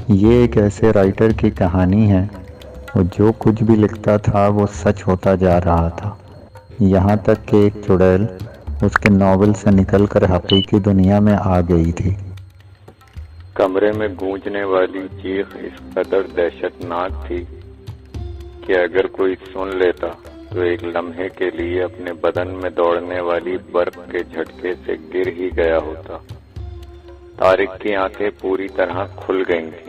یہ ایک ایسے رائٹر کی کہانی ہے، وہ جو کچھ بھی لکھتا تھا وہ سچ ہوتا جا رہا تھا، یہاں تک کہ ایک چڑیل اس کے ناول سے نکل کر حقیقی دنیا میں آ گئی تھی۔ کمرے میں گونجنے والی چیخ اس قدر دہشت ناک تھی کہ اگر کوئی سن لیتا تو ایک لمحے کے لیے اپنے بدن میں دوڑنے والی برف کے جھٹکے سے گر ہی گیا ہوتا۔ طارق کی آنکھیں پوری طرح کھل گئی تھیں۔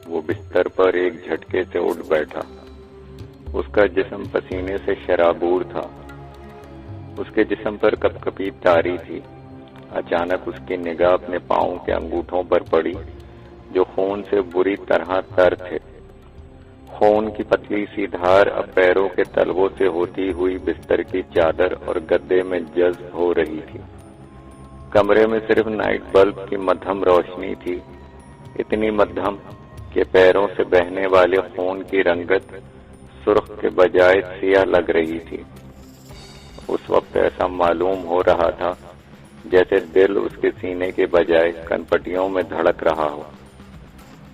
وہ بستر پر ایک جھٹکے سے اٹھ بیٹھا۔ اس کا جسم پسینے سے شرابور تھا۔ اس کے جسم پر کپکپی طاری تھی۔ اچانک اس کی نگاہ اپنے پاؤں کے انگوٹھوں پر پڑی جو خون سے بری طرح تر تھے۔ خون کی پتلی سی دھار اب پیروں کے تلووں سے ہوتی ہوئی بستر کی چادر اور گدے میں جذب ہو رہی تھی۔ کمرے میں صرف نائٹ بلب کی مدھم روشنی تھی، اتنی مدھم کہ پیروں سے بہنے والے خون کی رنگت سرخ کے بجائے سیاہ لگ رہی تھی۔ اس وقت ایسا معلوم ہو رہا تھا جیسے دل اس کے سینے کے بجائے کنپٹیوں میں دھڑک رہا ہو۔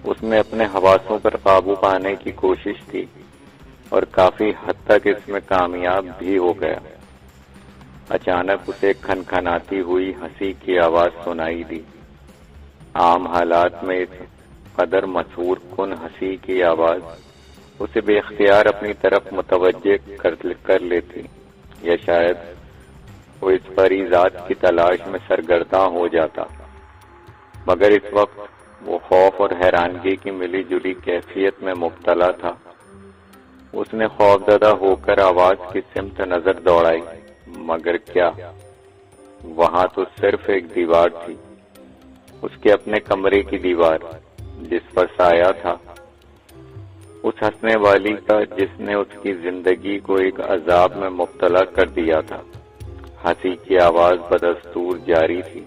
اس نے اپنے حواسوں پر قابو پانے کی کوشش کی اور کافی حد تک اس میں کامیاب بھی ہو گیا۔ اچانک اسے کھنکھناتی ہوئی ہنسی کی آواز سنائی دی۔ عام حالات میں اس قدر مسحور کن ہنسی کی آواز اسے بے اختیار اپنی طرف متوجہ کر لیتی، یا شاید وہ اس پری ذات کی تلاش میں سرگرداں ہو جاتا، مگر اس وقت وہ خوف اور حیرانگی کی ملی جلی کیفیت میں مبتلا تھا۔ اس نے خوفزدہ ہو کر آواز کی سمت نظر دوڑائی، مگر کیا؟ وہاں تو صرف ایک دیوار تھی، اس کے اپنے کمرے کی دیوار جس پر سایہ تھا، اس ہنسنے والی کا جس نے اس کی زندگی کو ایک عذاب میں مبتلا کر دیا تھا۔ ہنسی کی آواز بدستور جاری تھی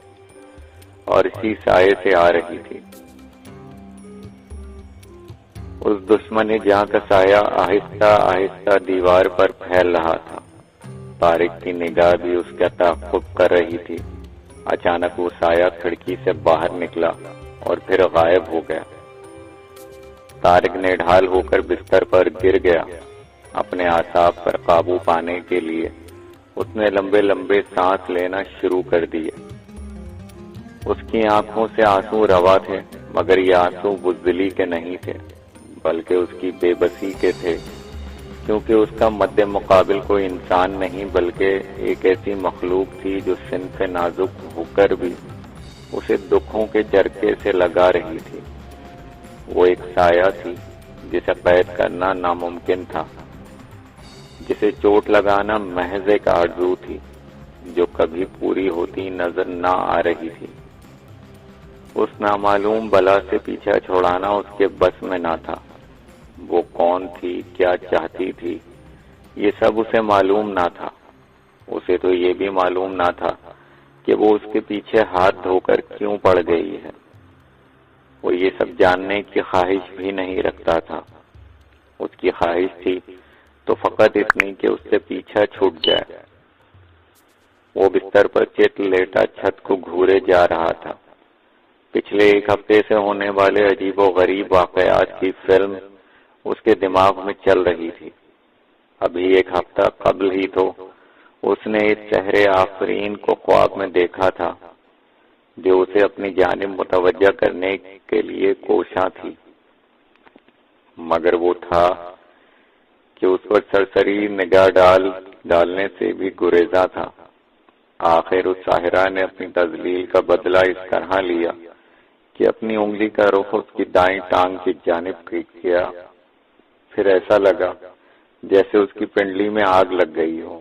اور اسی سائے سے آ رہی تھی۔ اس دشمن جہاں کا سایہ آہستہ آہستہ دیوار پر پھیل رہا تھا۔ طارق کی نگاہ بھی اس کا تعاقب کر رہی تھی۔ اچانک وہ سایہ کھڑکی سے باہر نکلا اور پھر غائب ہو گیا۔ طارق نے ڈھال ہو کر بستر پر گر گیا۔ اپنے اعصاب پر قابو پانے کے لیے اس نے لمبے لمبے سانس لینا شروع کر دیے۔ اس کی آنکھوں سے آنسو روا تھے، مگر یہ آنسو بزدلی کے نہیں تھے، بلکہ اس کی بے بسی کے تھے، کیونکہ اس کا مد مقابل کوئی انسان نہیں بلکہ ایک ایسی مخلوق تھی جو صنف نازک ہو کر بھی اسے دکھوں کے چرکے سے لگا رہی تھی۔ وہ ایک سایہ تھی جسے قید کرنا ناممکن تھا، جسے چوٹ لگانا محض ایک آرزو تھی جو کبھی پوری ہوتی نظر نہ آ رہی تھی۔ اس نامعلوم بلا سے پیچھا چھڑانا اس کے بس میں نہ تھا۔ وہ کون تھی، کیا چاہتی تھی، یہ سب اسے معلوم نہ تھا۔ اسے تو یہ بھی معلوم نہ تھا کہ وہ اس کے پیچھے ہاتھ دھو کر کیوں پڑ گئی ہے۔ وہ یہ سب جاننے کی خواہش بھی نہیں رکھتا تھا۔ اس کی خواہش تھی تو فقط اتنی کہ اس سے پیچھا چھوٹ جائے۔ وہ بستر پر چت لیٹا چھت کو گھورے جا رہا تھا۔ پچھلے ایک ہفتے سے ہونے والے عجیب و غریب واقعات کی فلم اس کے دماغ میں چل رہی تھی۔ ابھی ایک ہفتہ قبل ہی تو اس نے ایک سحر آفرین کو خواب میں دیکھا تھا جو اسے اپنی جانب متوجہ کرنے کے لیے کوشاں تھی، مگر وہ تھا کہ اس پر سرسری نگاہ ڈالنے سے بھی گریزاں تھا۔ آخر اس ساحرہ نے اپنی تذلیل کا بدلہ اس طرح لیا کہ اپنی انگلی کا رخ اس کی دائیں ٹانگ کی جانب کیا۔ پھر ایسا لگا جیسے اس کی پنڈلی میں آگ لگ گئی ہو۔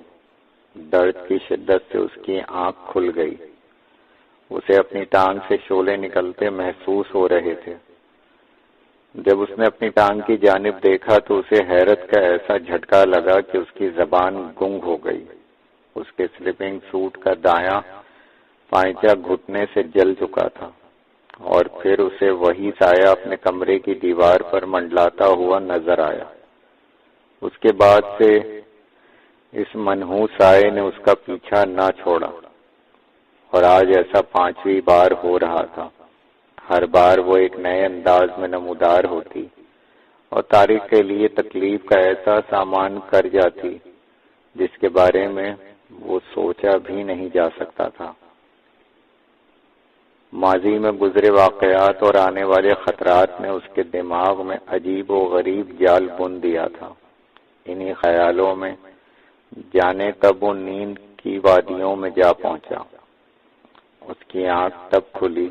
درد کی شدت سے اس کی آنکھ کھل گئی۔ اسے اپنی ٹانگ سے شعلے نکلتے محسوس ہو رہے تھے۔ جب اس نے اپنی ٹانگ کی جانب دیکھا تو اسے حیرت کا ایسا جھٹکا لگا کہ اس کی زبان گنگ ہو گئی۔ اس کے سلیپنگ سوٹ کا دایاں پائچہ گھٹنے سے جل چکا تھا، اور پھر اسے وہی سایہ اپنے کمرے کی دیوار پر منڈلاتا ہوا نظر آیا۔ اس کے بعد سے اس منحوس سائے نے اس کا پیچھا نہ چھوڑا، اور آج ایسا 5ویں بار ہو رہا تھا۔ ہر بار وہ ایک نئے انداز میں نمودار ہوتی اور طارق کے لیے تکلیف کا ایسا سامان کر جاتی جس کے بارے میں وہ سوچا بھی نہیں جا سکتا تھا۔ ماضی میں گزرے واقعات اور آنے والے خطرات نے اس کے دماغ میں عجیب و غریب جال بن دیا تھا۔ انہی خیالوں میں جانے کب وہ نیند کی وادیوں میں جا پہنچا۔ اس کی آنکھ تب کھلی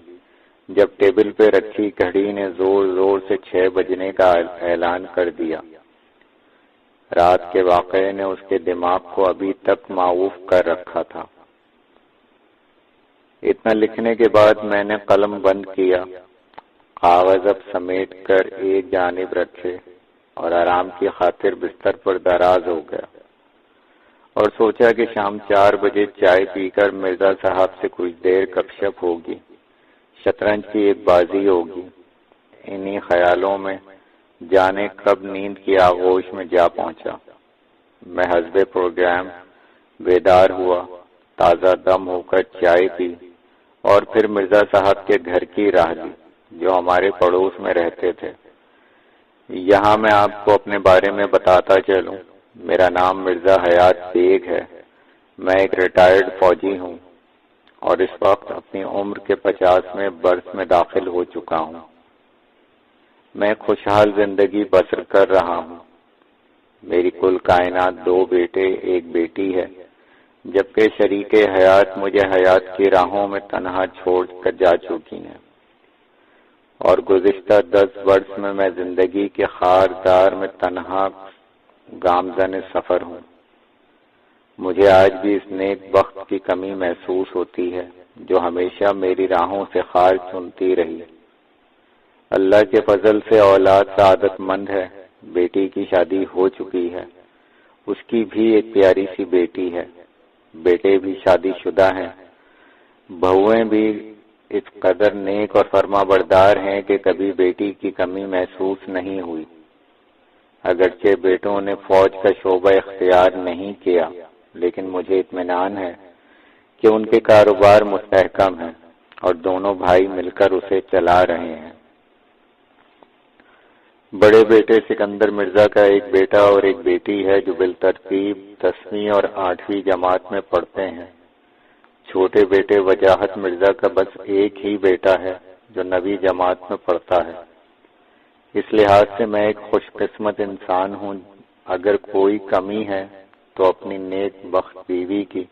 جب ٹیبل پہ رکھی گھڑی نے زور زور سے 6 بجنے کا اعلان کر دیا۔ رات کے واقعے نے اس کے دماغ کو ابھی تک معوف کر رکھا تھا۔ اتنا لکھنے کے بعد میں نے قلم بند کیا، کاغذ اب سمیٹ کر ایک جانب رکھے اور آرام کی خاطر بستر پر دراز ہو گیا اور سوچا کہ شام 4 بجے چائے پی کر مرزا صاحب سے کچھ دیر گپ شپ ہوگی، شطرنج کی ایک بازی ہوگی۔ انہی خیالوں میں جانے کب نیند کی آغوش میں جا پہنچا۔ میں حسب پروگرام بیدار ہوا، تازہ دم ہو کر چائے پی اور پھر مرزا صاحب کے گھر کی راہ لی جو ہمارے پڑوس میں رہتے تھے۔ یہاں میں آپ کو اپنے بارے میں بتاتا چلوں، میرا نام مرزا حیات بیگ ہے۔ میں ایک ریٹائرڈ فوجی ہوں اور اس وقت اپنی عمر کے 50ویں برس میں داخل ہو چکا ہوں۔ میں خوشحال زندگی بسر کر رہا ہوں۔ میری کل کائنات 2 بیٹے 1 بیٹی ہے، جبکہ شریک حیات مجھے حیات کی راہوں میں تنہا چھوڑ کر جا چکی ہیں، اور گزشتہ 10 برس میں میں زندگی کے خاردار میں تنہا گامزن سفر ہوں۔ مجھے آج بھی اس نیک بخت کی کمی محسوس ہوتی ہے جو ہمیشہ میری راہوں سے خار چنتی رہی۔ اللہ کے فضل سے اولاد سعادت مند ہے، بیٹی کی شادی ہو چکی ہے، اس کی بھی ایک پیاری سی بیٹی ہے، بیٹے بھی شادی شدہ ہیں، بہویں بھی اس قدر نیک اور فرما بردار ہیں کہ کبھی بیٹی کی کمی محسوس نہیں ہوئی۔ اگرچہ بیٹوں نے فوج کا شعبہ اختیار نہیں کیا، لیکن مجھے اطمینان ہے کہ ان کے کاروبار مستحکم ہیں اور دونوں بھائی مل کر اسے چلا رہے ہیں۔ بڑے بیٹے سکندر مرزا کا ایک بیٹا اور ایک بیٹی ہے جو بالترتیب 10ویں اور 8ویں جماعت میں پڑھتے ہیں۔ چھوٹے بیٹے وجاہت مرزا کا بس ایک ہی بیٹا ہے جو 9ویں جماعت میں پڑھتا ہے۔ اس لحاظ سے میں ایک خوش قسمت انسان ہوں، اگر کوئی کمی ہے تو اپنی نیک بخت بیوی کی،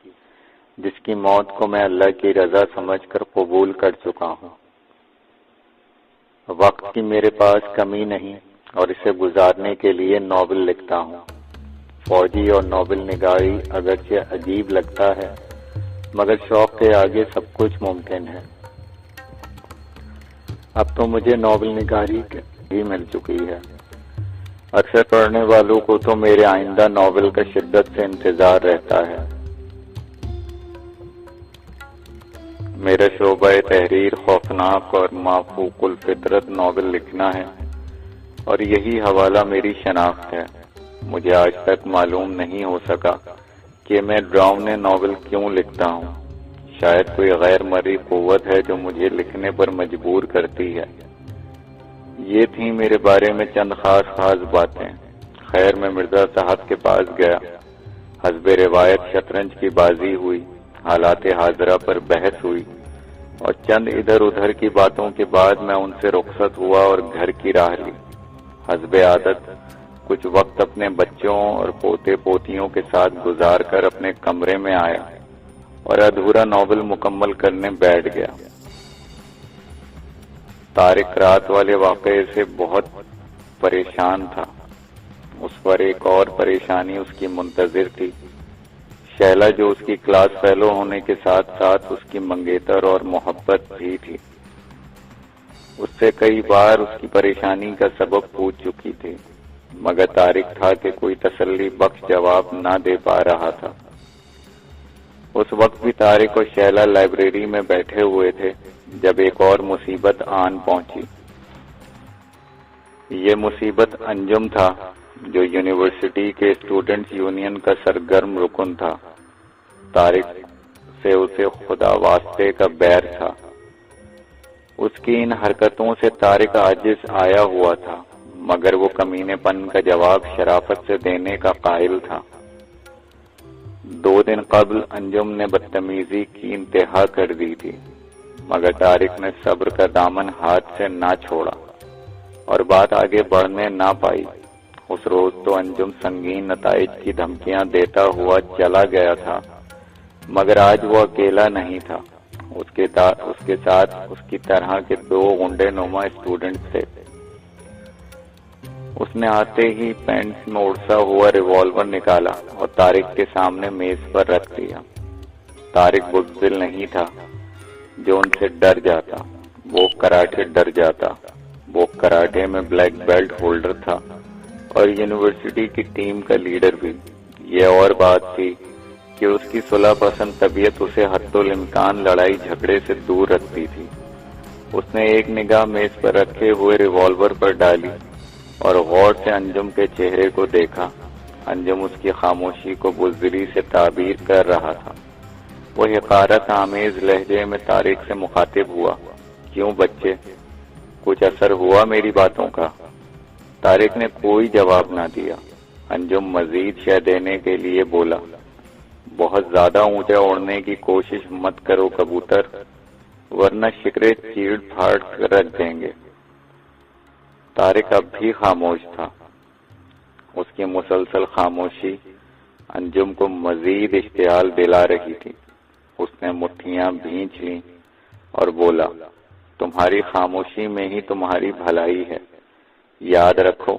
جس کی موت کو میں اللہ کی رضا سمجھ کر قبول کر چکا ہوں۔ وقت کی میرے پاس کمی نہیں اور اسے گزارنے کے لیے ناول لکھتا ہوں۔ فوجی اور ناول نگاری اگرچہ عجیب لگتا ہے، مگر شوق کے آگے سب کچھ ممکن ہے۔ اب تو مجھے ناول نگاری بھی مل چکی ہے۔ اکثر پڑھنے والوں کو تو میرے آئندہ ناول کا شدت سے انتظار رہتا ہے۔ میرا شعبہ تحریر خوفناک اور مافوق الفطرت ناول لکھنا ہے اور یہی حوالہ میری شناخت ہے۔ مجھے آج تک معلوم نہیں ہو سکا کہ میں ڈراؤنے ناول کیوں لکھتا ہوں۔ شاید کوئی غیر مرئی قوت ہے جو مجھے لکھنے پر مجبور کرتی ہے۔ یہ تھی میرے بارے میں چند خاص باتیں۔ خیر، میں مرزا صاحب کے پاس گیا، حسب روایت شطرنج کی بازی ہوئی، حالات حاضرہ پر بحث ہوئی اور چند ادھر ادھر کی باتوں کے بعد میں ان سے رخصت ہوا اور گھر کی راہ لی۔ حسب عادت کچھ وقت اپنے بچوں اور پوتے پوتیوں کے ساتھ گزار کر اپنے کمرے میں آیا اور ادھورا ناول مکمل کرنے بیٹھ گیا۔ طارق رات والے واقعے سے بہت پریشان تھا۔ اس پر ایک اور پریشانی اس کی منتظر تھی، شیلا جو اس کی کلاس فیلو ہونے کے ساتھ ساتھ اس کی منگیتر اور محبت بھی تھی۔ اس سے کئی بار اس کی پریشانی کا سبب پوچھ چکی تھی، مگر طارق تھا کہ کوئی تسلی بخش جواب نہ دے پا رہا تھا۔ اس وقت بھی طارق اور شیلا لائبریری میں بیٹھے ہوئے تھے جب ایک اور مصیبت آن پہنچی۔ یہ مصیبت انجم تھا جو یونیورسٹی کے اسٹوڈنٹس یونین کا سرگرم رکن تھا۔ طارق سے اسے خدا واسطے کا بیر تھا۔ اس کی ان حرکتوں سے طارق عاجز آیا ہوا تھا، مگر وہ کمینے پن کا جواب شرافت سے دینے کا قائل تھا۔ 2 دن قبل انجم نے بدتمیزی کی انتہا کر دی تھی، مگر طارق نے صبر کا دامن ہاتھ سے نہ چھوڑا اور بات آگے بڑھنے نہ پائی۔ اس روز تو انجم سنگین نتائج کی دھمکیاں دیتا ہوا چلا گیا تھا، مگر آج وہ اکیلا نہیں تھا۔ اس کے ساتھ اس کی طرح کے 2 غنڈے نما اسٹوڈنٹ تھے۔ اس نے آتے ہی پینٹ میں اڑتا ہوا ریوالور نکالا اور طارق کے سامنے میز پر رکھ دیا۔ طارق بزدل نہیں تھا جو ان سے ڈر جاتا، وہ کراٹے ڈر جاتا۔ وہ کراٹے میں بلیک بیلٹ ہولڈر تھا اور یونیورسٹی کی ٹیم کا لیڈر بھی۔ یہ اور بات تھی کہ اس کی صلح پسند طبیعت اسے حد الامکان لڑائی جھگڑے سے دور رکھتی تھی۔ اس نے ایک نگاہ میز پر رکھے ہوئے ریوالور پر ڈالی اور غور سے انجم کے چہرے کو دیکھا۔ انجم اس کی خاموشی کو بزدلی سے تعبیر کر رہا تھا۔ وہ حقارت آمیز لہجے میں طارق سے مخاطب ہوا، کیوں بچے، کچھ اثر ہوا میری باتوں کا؟ طارق نے کوئی جواب نہ دیا۔ انجم مزید شے دینے کے لیے بولا، بہت زیادہ اونچا اڑنے کی کوشش مت کرو کبوتر، ورنہ شکرے چیڑ پھاڑ کر رکھ دیں گے۔ طارق اب بھی خاموش تھا۔ اس کی مسلسل خاموشی انجم کو مزید اشتعال دلا رہی تھی۔ اس نے مٹھیاں بھینچ لیں اور بولا، تمہاری خاموشی میں ہی تمہاری بھلائی ہے۔ یاد رکھو،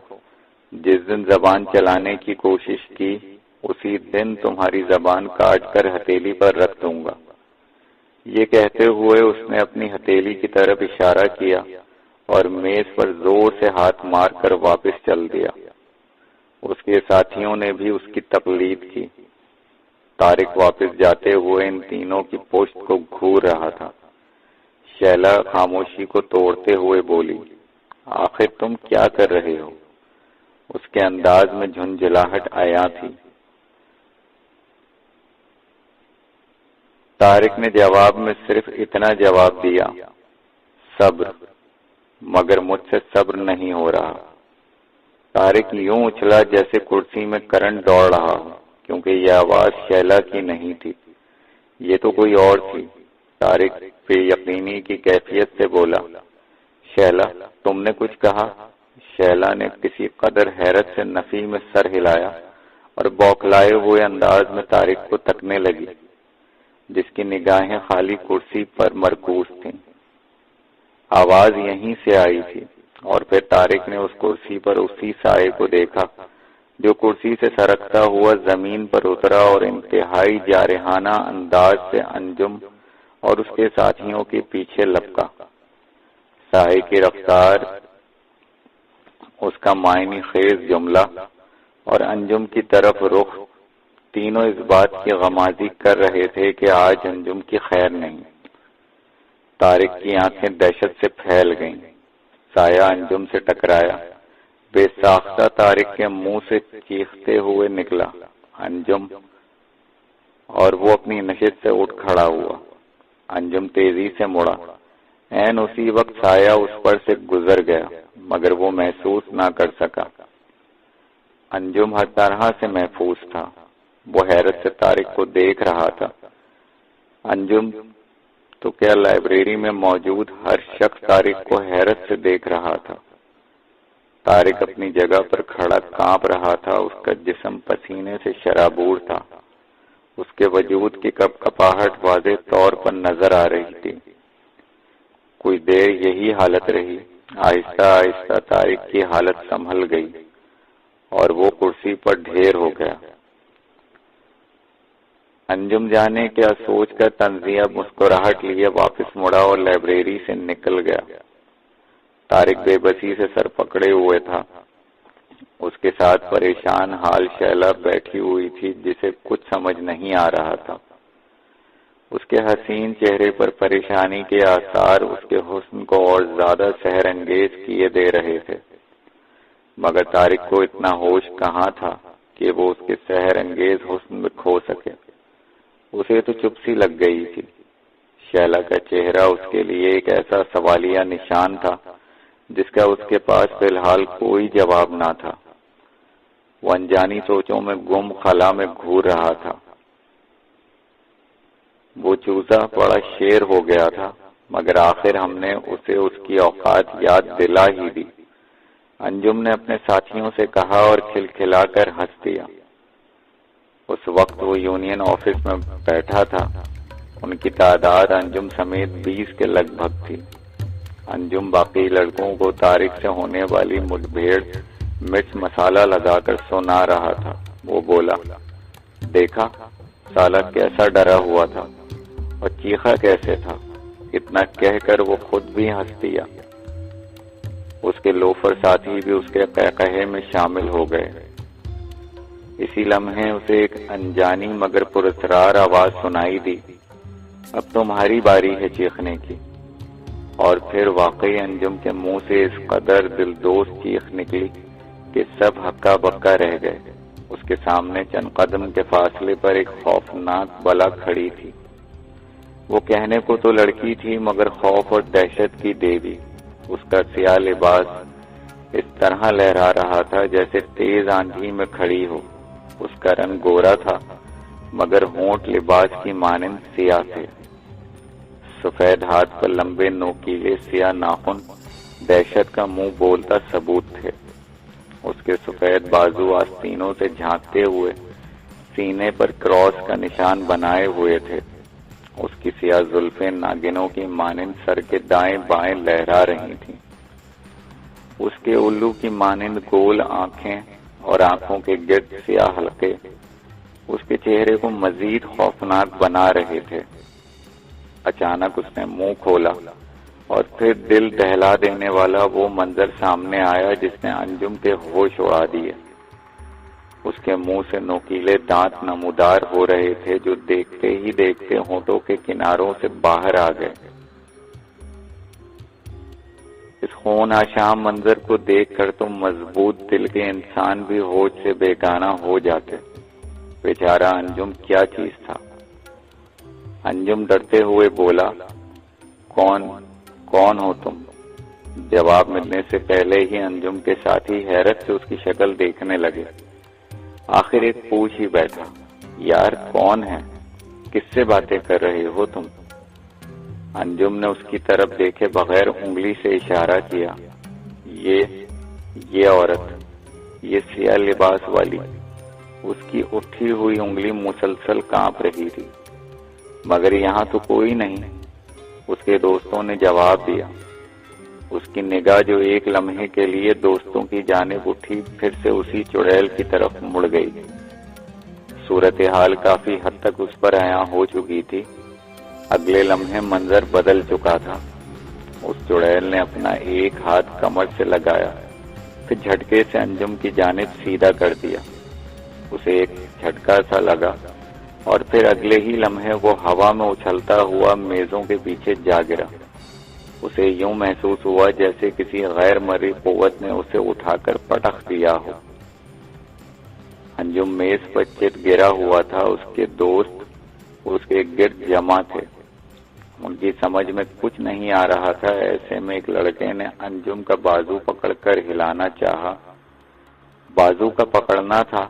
جس دن زبان چلانے کی کوشش کی اسی دن تمہاری زبان کاٹ کر ہتھیلی پر رکھ دوں گا۔ یہ کہتے ہوئے اس نے اپنی ہتھیلی کی طرف اشارہ کیا اور میز پر زور سے ہاتھ مار کر واپس چل دیا۔ اس کے ساتھیوں نے بھی اس کی تقلید کی۔ طارق واپس جاتے ہوئے ان تینوں کی پشت کو گھور رہا تھا۔ شیلا خاموشی کو توڑتے ہوئے بولی، آخر تم کیا کر رہے ہو؟ اس کے انداز میں جھنجھلاہٹ آیا تھی۔ طارق نے جواب میں صرف اتنا جواب دیا، صبر، مگر مجھ سے صبر نہیں ہو رہا۔ طارق یوں اچھلا جیسے کرسی میں کرنٹ دوڑ رہا ہو، کیونکہ یہ آواز شیلا کی نہیں تھی، یہ تو کوئی اور تھی۔ طارق بے یقینی کی کیفیت سے بولا، شیلا تم نے کچھ کہا؟ شیلا نے کسی قدر حیرت سے نفی میں سر ہلایا اور بوکھلائے ہوئے انداز میں طارق کو تکنے لگی، جس کی نگاہیں خالی کرسی پر مرکوز تھیں۔ آواز یہیں سے آئی تھی اور پھر طارق نے اس کرسی پر اسی سائے کو دیکھا جو کرسی سے سرکتا ہوا زمین پر اترا اور انتہائی جارحانہ انداز سے انجم اور اس کے ساتھیوں کے پیچھے لپکا۔ سائے کی رفتار، اس کا معنی خیز جملہ اور انجم کی طرف رخ، تینوں اس بات کی غمازی کر رہے تھے کہ آج انجم کی خیر نہیں۔ طارق کی آنکھیں دہشت سے پھیل گئیں۔ سایہ انجم سے ٹکرایا، بے ساختہ طارق کے منہ سے چیختے ہوئے نکلا، انجم، اور وہ اپنی نشست سے اٹھ کھڑا ہوا۔ انجم تیزی سے مڑا، عین اسی وقت سایہ اس پر سے گزر گیا، مگر وہ محسوس نہ کر سکا۔ انجم ہر طرح سے محفوظ تھا۔ وہ حیرت سے طارق کو دیکھ رہا تھا۔ انجم تو کیا لائبریری میں موجود ہر شخص طارق کو حیرت سے دیکھ رہا تھا۔ طارق اپنی جگہ پر کھڑا کانپ رہا تھا، اس کا جسم پسینے سے شرابور تھا، اس کے وجود کی کپ کپاہٹ واضح طور پر نظر آ رہی تھی۔ کوئی دیر یہی حالت رہی، آہستہ آہستہ طارق کی حالت سنبھل گئی اور وہ کرسی پر ڈھیر ہو گیا۔ انجم جانے کیا سوچ کر تنزیہ مسکراہٹ لیے واپس مڑا اور لائبریری سے نکل گیا۔ طارق بے بسی سے سر پکڑے ہوئے تھا۔ اس کے ساتھ پریشان حال شیلا بیٹھی ہوئی تھی، جسے کچھ سمجھ نہیں آ رہا تھا۔ اس کے حسین چہرے پر پریشانی کے آثار اس کے حسن کو اور زیادہ سحر انگیز کیے دے رہے تھے، مگر طارق کو اتنا ہوش کہاں تھا کہ وہ اس کے سحر انگیز حسن میں کھو سکے۔ اسے تو چپ سی لگ گئی تھی۔ شیلا کا چہرہ اس کے لیے ایک ایسا سوالیہ نشان تھا جس کا اس کے پاس فی الحال کوئی جواب نہ تھا۔ وہ انجانی سوچوں میں گم خلا میں گھور رہا تھا۔ وہ چوزا بڑا شیر ہو گیا تھا، مگر آخر ہم نے اسے اس کی اوقات یاد دلا ہی دی۔ انجم نے اپنے ساتھیوں سے کہا اور کھلکھلا کر ہنس دیا۔ اس وقت وہ یونین آفس میں بیٹھا تھا۔ ان کی تعداد انجم سمیت 20 کے لگ بھگ تھی۔ انجم باقی لڑکوں کو طارق سے ہونے والی مٹ بھیڑ مرچ مسالہ لگا کر سنا رہا تھا۔ وہ بولا، دیکھا سالہ کیسا ڈرا ہوا تھا اور چیخا کیسے تھا۔ اتنا کہہ کر وہ خود بھی ہنس دیا۔ اس کے لوفر ساتھی بھی اس کے قہقہے میں شامل ہو گئے۔ اسی لمحے اسے ایک انجانی مگر پراسرار آواز سنائی دی، اب تمہاری باری ہے چیخنے کی۔ اور پھر واقعی انجم کے منہ سے اس قدر دلدوز چیخ نکلی کہ سب ہکا بکا رہ گئے۔ اس کے سامنے چند قدم کے فاصلے پر ایک خوفناک بلا کھڑی تھی۔ وہ کہنے کو تو لڑکی تھی مگر خوف اور دہشت کی دیوی۔ اس کا سیاہ لباس اس طرح لہرا رہا تھا جیسے تیز آندھی میں کھڑی ہو۔ اس کا رنگ گورا تھا مگر ہونٹ لباس کی مانند سیاہ تھے۔ سفید ہاتھ پر لمبے نوکیلے سیاہ ناخن دہشت کا منہ بولتا ثبوت تھے۔ اس کے سفید بازو آستینوں سے جھانکتے ہوئے سینے پر کراس کا نشان بنائے ہوئے تھے۔ اس کی سیاہ زلفیں ناگنوں کی مانند سر کے دائیں بائیں لہرا رہی تھیں۔ اس کے الو کی مانند گول آنکھیں اور آنکھوں کے گرد سیاہ حلقے اس کے چہرے کو مزید خوفناک بنا رہے تھے۔ اچانک اس نے منہ کھولا اور پھر دل دہلا دینے والا وہ منظر سامنے آیا جس نے انجم کے ہوش اڑا دیے۔ اس کے منہ سے نوکیلے دانت نمودار ہو رہے تھے جو دیکھتے ہی دیکھتے ہونٹوں کے کناروں سے باہر آ گئے۔ اس خون آشام منظر کو دیکھ کر تو مضبوط دل کے انسان بھی ہوش سے بیگانہ ہو جاتے۔ بیچارہ انجم کیا چیز تھا۔ انجم ڈرتے ہوئے بولا، کون ہو تم؟ جواب ملنے سے پہلے ہی انجم کے ساتھی حیرت سے اس کی شکل دیکھنے لگے۔ آخر ایک پوچھ ہی بیٹھا، یار کون ہے؟ کس سے باتیں کر رہے ہو تم؟ انجم نے اس کی طرف دیکھے بغیر انگلی سے اشارہ کیا۔ یہ عورت، یہ سیاہ لباس والی۔ اس کی اٹھی ہوئی انگلی مسلسل کانپ رہی تھی۔ مگر یہاں تو کوئی نہیں، اس کے دوستوں نے جواب دیا۔ اس کی نگاہ جو ایک لمحے کے لیے دوستوں کی جانب اٹھی پھر سے اسی چڑیل کی طرف مڑ گئی۔ صورتحال کافی حد تک اس پر عیاں ہو چکی تھی۔ اگلے لمحے منظر بدل چکا تھا۔ اس چڑیل نے اپنا ایک ہاتھ کمر سے لگایا، پھر جھٹکے سے انجم کی جانب سیدھا کر دیا۔ اسے ایک جھٹکا سا لگا اور پھر اگلے ہی لمحے وہ ہوا میں اچھلتا ہوا میزوں کے پیچھے جا گرا۔ اسے یوں محسوس ہوا جیسے کسی غیر مرئی قوت نے اسے اٹھا کر پٹخ دیا ہو۔ انجم میز پر چت گرا ہوا تھا۔ اس کے دوست اس کے گرد جمع تھے۔ ان کی سمجھ میں کچھ نہیں آ رہا تھا۔ ایسے میں ایک لڑکے نے انجم کا بازو پکڑ کر ہلانا چاہا۔ بازو کا پکڑنا تھا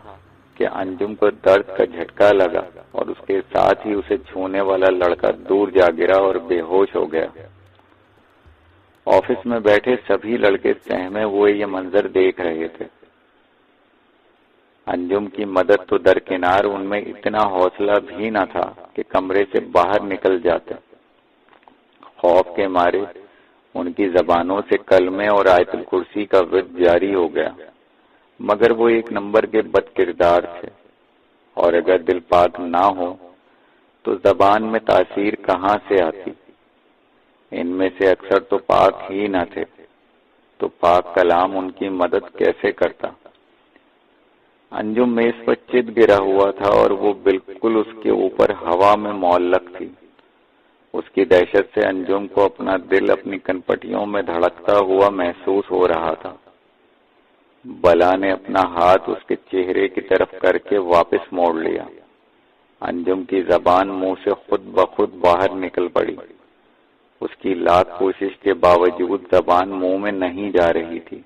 کہ انجم کو درد کا جھٹکا لگا اور اس کے ساتھ ہی اسے چھونے والا لڑکا دور جا گرا اور بے ہوش ہو گیا۔ آفس میں بیٹھے سبھی لڑکے سہمے ہوئے یہ منظر دیکھ رہے تھے۔ انجم کی مدد تو درکنار، ان میں اتنا حوصلہ بھی نہ تھا کہ کمرے سے باہر نکل جاتے۔ خوف کے مارے ان کی زبانوں سے کلمے اور آیت الکرسی کا ورد جاری ہو گیا، مگر وہ ایک نمبر کے بد کردار تھے، اور اگر دل پاک نہ ہو تو زبان میں تاثیر کہاں سے آتی؟ ان میں سے اکثر تو پاک ہی نہ تھے، تو پاک کلام ان کی مدد کیسے کرتا؟ انجم میز پر چت گرا ہوا تھا اور وہ بالکل اس کے اوپر ہوا میں معلق تھی۔ اس کی دہشت سے انجم کو اپنا دل اپنی کنپٹیوں میں دھڑکتا ہوا محسوس ہو رہا تھا۔ بلا نے اپنا ہاتھ اس کے چہرے کی طرف کر کے واپس موڑ لیا۔ انجم کی زبان منہ سے خود بخود باہر نکل پڑی۔ اس کی لاکھ کوشش کے باوجود زبان منہ میں نہیں جا رہی تھی۔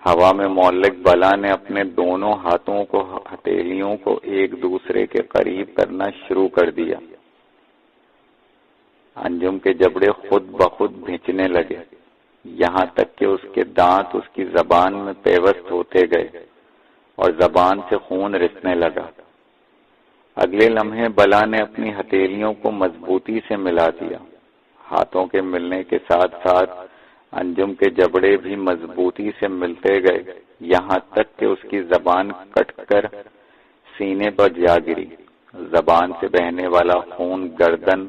ہوا میں معلق بلا نے اپنے دونوں ہاتھوں کو ہتھیلیوں کو ایک دوسرے کے قریب کرنا شروع کر دیا۔ انجم کے جبڑے خود بخود بھینچنے لگے، یہاں تک کہ اس کے دانت اس کی زبان میں پیوست ہوتے گئے اور زبان سے خون رسنے لگا۔ اگلے لمحے بلا نے اپنی ہتھیلیوں کو مضبوطی سے ملا دیا۔ ہاتھوں کے ملنے کے ساتھ ساتھ انجم کے جبڑے بھی مضبوطی سے ملتے گئے، یہاں تک کہ اس کی زبان کٹ کر سینے پر جا گری۔ زبان سے بہنے والا خون گردن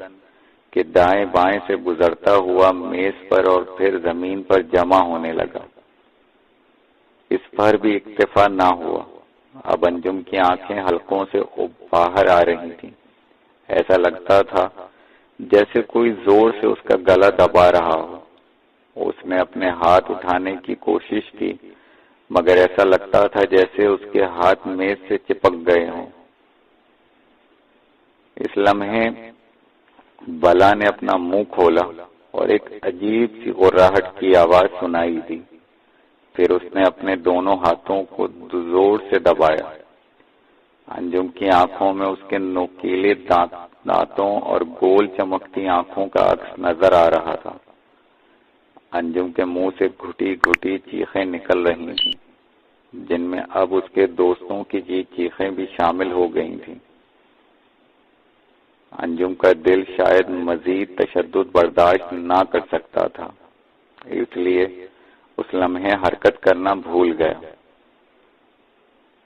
کے دائیں بائیں سے گزرتا ہوا میز پر اور پھر زمین پر جمع ہونے لگا۔ اس پر بھی اکتفا نہ ہوا، اب انجم کی آنکھیں حلقوں سے باہر آ رہی تھیں۔ ایسا لگتا تھا جیسے کوئی زور سے اس کا گلا دبا رہا ہو۔ اس نے اپنے ہاتھ اٹھانے کی کوشش کی، مگر ایسا لگتا تھا جیسے اس کے ہاتھ میز سے چپک گئے ہوں۔ اس لمحے بلا نے اپنا منہ کھولا اور ایک عجیب سی غراہٹ کی آواز سنائی دی۔ پھر اس نے اپنے دونوں ہاتھوں کو زور سے دبایا۔ انجم کی آنکھوں میں اس کے نوکیلے دانتوں اور گول چمکتی آنکھوں کا عکس نظر آ رہا تھا۔ انجم کے منہ سے گھٹی گھٹی چیخیں نکل رہی تھیں، جن میں اب اس کے دوستوں کی چیخیں بھی شامل ہو گئی تھیں۔ انجم کا دل شاید مزید تشدد برداشت نہ کر سکتا تھا، اس لیے اس لمحے حرکت کرنا بھول گیا۔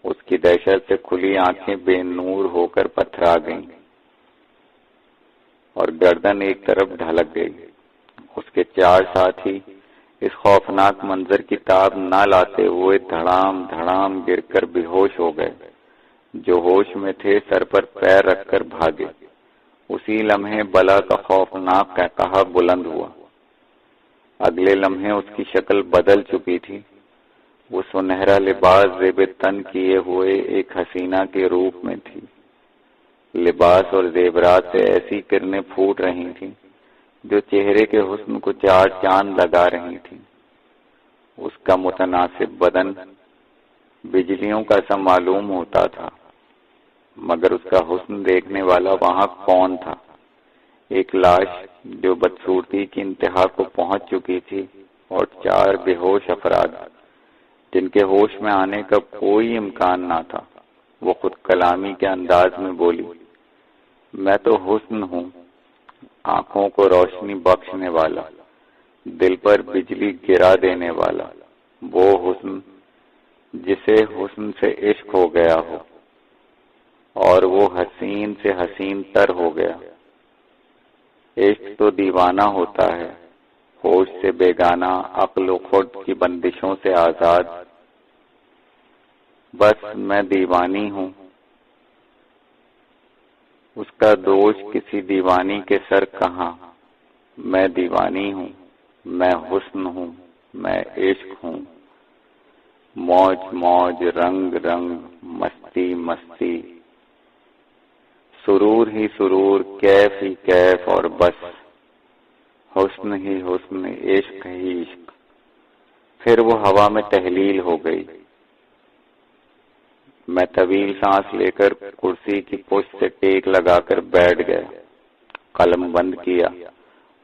اس کی دہشت سے کھلی آنکھیں بے نور ہو کر پتھرا گئیں اور گردن ایک طرف ڈھلک گئی۔ اس کے چار ساتھی اس خوفناک منظر کی تاب نہ لاتے ہوئے دھڑام دھڑام گر کر بے ہوش ہو گئے۔ جو ہوش میں تھے سر پر پیر رکھ کر بھاگے۔ اسی لمحے بلا کا خوفناک قہقہا بلند ہوا۔ اگلے لمحے اس کی شکل بدل چکی تھی۔ وہ سنہرا لباس زیب تن کیے ہوئے ایک حسینہ کے روپ میں تھی۔ لباس اور زیورات سے ایسی کرنیں پھوٹ رہی تھیں جو چہرے کے حسن کو چار چاند لگا رہی تھیں۔ اس کا متناسب بدن بجلیوں کا سا معلوم ہوتا تھا، مگر اس کا حسن دیکھنے والا وہاں کون تھا؟ ایک لاش جو بدصورتی کی انتہا کو پہنچ چکی تھی، اور چار بے ہوش افراد جن کے ہوش میں آنے کا کوئی امکان نہ تھا۔ وہ خود کلامی کے انداز میں بولی، میں تو حسن ہوں، آنکھوں کو روشنی بخشنے والا، دل پر بجلی گرا دینے والا، وہ حسن جسے حسن سے عشق ہو گیا ہو اور وہ حسین سے حسین تر ہو گیا۔ عشق تو دیوانہ ہوتا ہے، ہوش سے بیگانہ، عقل و خود کی بندشوں سے آزاد۔ بس میں دیوانی ہوں، اس کا دوش کسی دیوانی کے سر کہاں۔ میں دیوانی ہوں، میں حسن ہوں، میں عشق ہوں، موج موج، رنگ رنگ، مستی مستی، سرور ہی سرور، کیف ہی کیف، اور بس حسن ہی حسن، عشق ہی عشق۔ پھر وہ ہوا میں تحلیل ہو گئی۔ میں طویل سانس لے کر کرسی کی پشت سے ٹیک لگا کر بیٹھ گیا، قلم بند کیا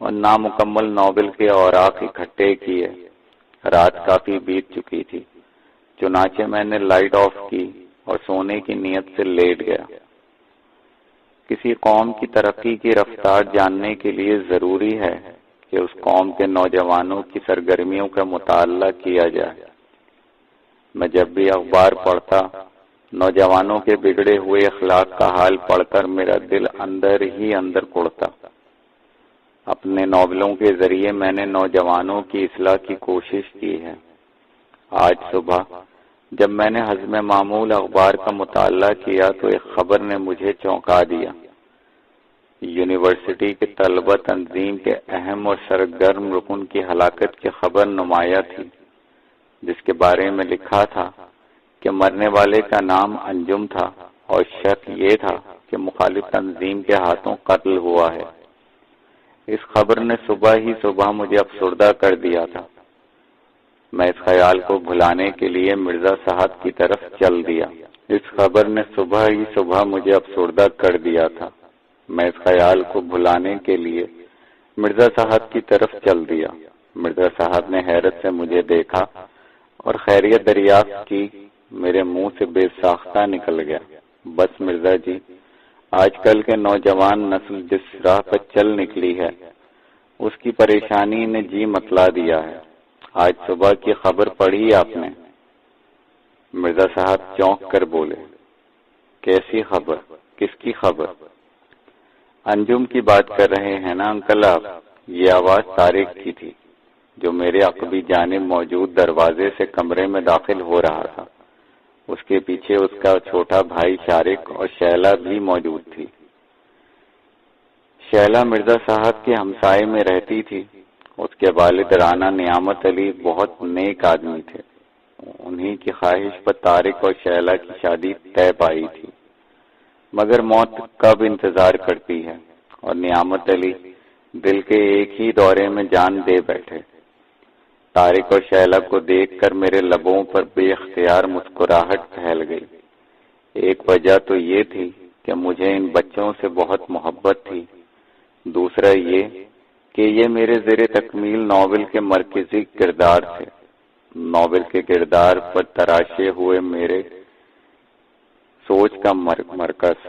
اور نامکمل ناول کے اوراق اکٹھے کیے۔ رات کافی بیت چکی تھی، چنانچہ میں نے لائٹ آف کی اور سونے کی نیت سے لیٹ گیا۔ کسی قوم کی ترقی کی رفتار جاننے کے لیے ضروری ہے کہ اس قوم کے نوجوانوں کی سرگرمیوں کا مطالعہ کیا جائے۔ میں جب بھی اخبار پڑھتا، نوجوانوں کے بگڑے ہوئے اخلاق کا حال پڑھ کر میرا دل اندر ہی اندر کڑتا۔ اپنے ناولوں کے ذریعے میں نے نوجوانوں کی اصلاح کی کوشش کی ہے۔ آج صبح جب میں نے حزم معمول اخبار کا مطالعہ کیا تو ایک خبر نے مجھے چونکا دیا۔ یونیورسٹی کے طلبہ تنظیم کے اہم اور سرگرم رکن کی ہلاکت کی خبر نمایاں تھی، جس کے بارے میں لکھا تھا کہ مرنے والے کا نام انجم تھا اور شک یہ تھا کہ مخالف تنظیم کے ہاتھوں قتل ہوا ہے۔ اس خبر نے صبح ہی صبح مجھے افسردہ کر دیا تھا۔ میں اس خیال کو بھلانے کے لیے مرزا صاحب کی طرف چل دیا۔ اس خبر نے صبح ہی صبح مجھے افسردہ کر دیا تھا۔ میں اس خیال کو بھلانے کے لیے مرزا صاحب کی طرف چل دیا۔ مرزا صاحب نے حیرت سے مجھے دیکھا اور خیریت دریافت کی۔ میرے منہ سے بے ساختہ نکل گیا، بس مرزا جی، آج کل کے نوجوان نسل جس راہ پر چل نکلی ہے اس کی پریشانی نے جی متلا دیا ہے۔ آج صبح کی خبر پڑھی آپ نے؟ مرزا صاحب چونک کر بولے، کیسی خبر؟ کس کی خبر؟ انجم کی بات کر رہے ہیں نا انکل آپ؟ یہ آواز طارق کی تھی جو میرے عقبی جانب موجود دروازے سے کمرے میں داخل ہو رہا تھا۔ اس کے پیچھے اس کا چھوٹا بھائی شارق اور شیلا بھی موجود تھی۔ شیلا مرزا صاحب کے ہمسائے میں رہتی تھی۔ اس کے والد رانا نعمت علی بہت نیک آدمی تھے۔ انہی کی خواہش پر طارق اور شیلا کی شادی طے پائی تھی، مگر موت کب انتظار کرتی ہے، اور نعمت علی دل کے ایک ہی دورے میں جان دے بیٹھے۔ طارق اور شیلا کو دیکھ کر میرے لبوں پر بے اختیار مسکراہٹ پھیل گئی۔ ایک وجہ تو یہ تھی کہ مجھے ان بچوں سے بہت محبت تھی، دوسرا یہ کہ یہ میرے زیر تکمیل ناول کے مرکزی کردار تھے۔ ناول کے کردار پر تراشے ہوئے میرے سوچ کا مرکز،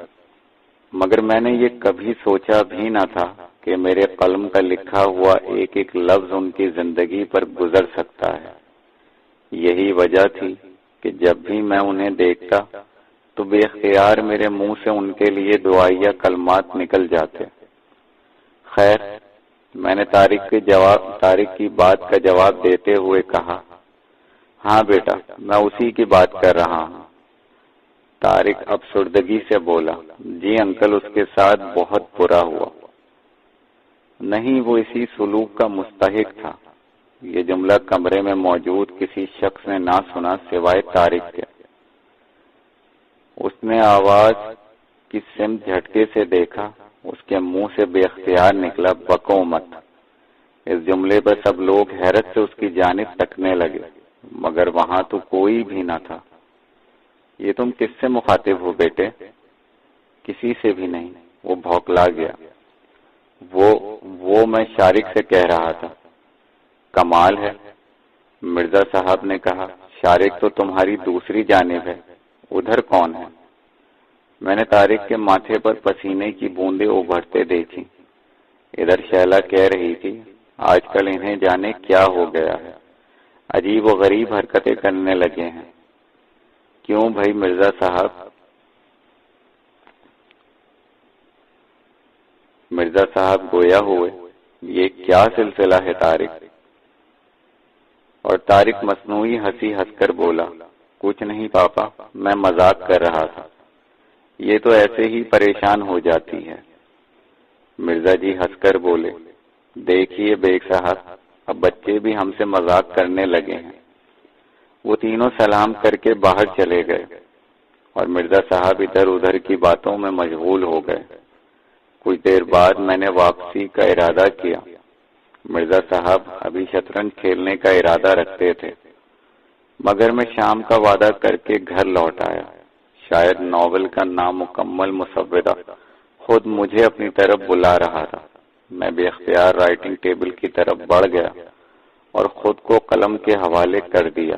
مگر میں نے یہ کبھی سوچا بھی نہ تھا کہ میرے قلم کا لکھا ہوا ایک ایک لفظ ان کی زندگی پر گزر سکتا ہے۔ یہی وجہ تھی کہ جب بھی میں انہیں دیکھتا تو بے اختیار میرے منہ سے ان کے لیے دعائیہ کلمات نکل جاتے۔ خیر، میں نے طارق کی بات کا جواب دیتے ہوئے کہا، ہاں بیٹا، میں اسی کی بات کر رہا ہوں۔ طارق افسردگی سے بولا، جی انکل، اس کے ساتھ بہت برا ہوا۔ نہیں، وہ اسی سلوک کا مستحق تھا۔ یہ جملہ کمرے میں موجود کسی شخص نے نہ سنا سوائے طارق کے۔ اس نے آواز کی سمت جھٹکے سے دیکھا۔ اس کے منہ سے بے اختیار نکلا، بکو مت۔ اس جملے پر سب لوگ حیرت سے اس کی جانب تکنے لگے، مگر وہاں تو کوئی بھی نہ تھا۔ یہ تم کس سے مخاطب ہو بیٹے؟ کسی سے بھی نہیں، وہ بھوکلا گیا۔ وہ میں شارق سے کہہ رہا تھا۔ کمال ہے، مرزا صاحب نے کہا، شارق تو تمہاری دوسری جانب ہے، ادھر کون ہے؟ میں نے طارق کے ماتھے پر پسینے کی بوندیں ابھرتے دیکھی۔ ادھر شیلا کہہ رہی تھی، آج کل انہیں جانے کیا ہو گیا ہے، عجیب و غریب حرکتیں کرنے لگے ہیں۔ کیوں بھائی مرزا صاحب؟ مرزا صاحب گویا ہوئے، یہ کیا سلسلہ ہے طارق؟ اور طارق مصنوعی ہنسی ہنس کر بولا، کچھ نہیں پاپا، میں مذاق کر رہا تھا، یہ تو ایسے ہی پریشان ہو جاتی ہے۔ مرزا جی ہنس کر بولے، دیکھیے بیگ صاحب، اب بچے بھی ہم سے مذاق کرنے لگے ہیں۔ وہ تینوں سلام کر کے باہر چلے گئے اور مرزا صاحب ادھر ادھر کی باتوں میں مشغول ہو گئے۔ کچھ دیر بعد میں نے واپسی کا ارادہ کیا۔ مرزا صاحب ابھی شطرنج کھیلنے کا ارادہ رکھتے تھے، مگر میں شام کا وعدہ کر کے گھر لوٹ آیا۔ شاید ناول کا نامکمل مسودہ خود مجھے اپنی طرف بلا رہا تھا۔ میں بے اختیار رائٹنگ ٹیبل کی طرف بڑھ گیا اور خود کو قلم کے حوالے کر دیا۔